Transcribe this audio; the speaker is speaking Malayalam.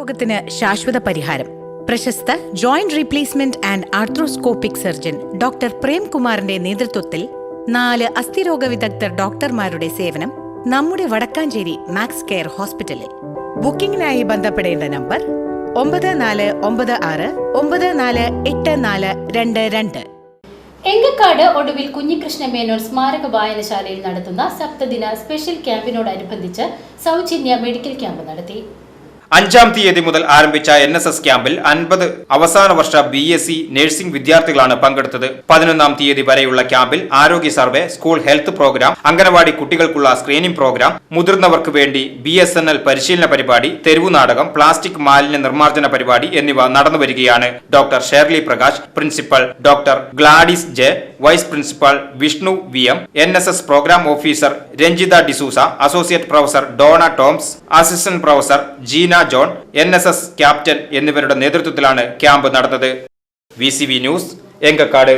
രോഗത്തിന് ശാശ്വത പരിഹാരം. പ്രശസ്ത joint replacement and arthroscopic surgeon doctor പ്രേംകുമാറിന്റെ നേതൃത്വത്തിൽ 4 അസ്ഥിരോഗ വിദഗ്ധർ ഡോക്ടർമാരുടെ സേവനം നമ്മുടെ വടക്കാഞ്ചേരി മാക്സ് കെയർ ഹോസ്പിറ്റലിൽ. ബുക്കിംഗിനായി ബന്ധപ്പെടേണ്ട നമ്പർ 9494848422. എങ്കക്കാട് ഒടുവിൽ കുഞ്ഞികൃഷ്ണ മേനോൻ സ്മാരക വായനശാലയിൽ നടത്തുന്ന സപ്തദിന സ്പെഷ്യൽ ക്യാമ്പിനോടനുബന്ധിച്ച് സൗജന്യ മെഡിക്കൽ ക്യാമ്പ് നടത്തി. 5-ാം തീയതി മുതൽ ആരംഭിച്ച NSS ക്യാമ്പിൽ 50 അവസാന വർഷ BSc നഴ്സിംഗ് വിദ്യാർത്ഥികളാണ് പങ്കെടുത്തത്. 11-ാം തീയതി വരെയുള്ള ക്യാമ്പിൽ ആരോഗ്യ survey, school health programme, anganwadi കുട്ടികൾക്കുള്ള സ്ക്രീനിംഗ് പ്രോഗ്രാം, മുതിർന്നവർക്ക് വേണ്ടി BSNL പരിശീലന പരിപാടി, തെരുവു നാടകം, പ്ലാസ്റ്റിക് മാലിന്യ നിർമ്മാർജ്ജന പരിപാടി എന്നിവ നടന്നുവരികയാണ്. Doctor Shirley Prakash, principal, doctor Gladys J, vice principal Vishnu VM, NSS programme officer Ranjitha D'Souza, associate professor Donna Toms, assistant professor Jeena John, NSS captain എന്നിവരുടെ നേതൃത്വത്തിലാണ് ക്യാമ്പ് നടന്നത്. VCV news, Enkakkad.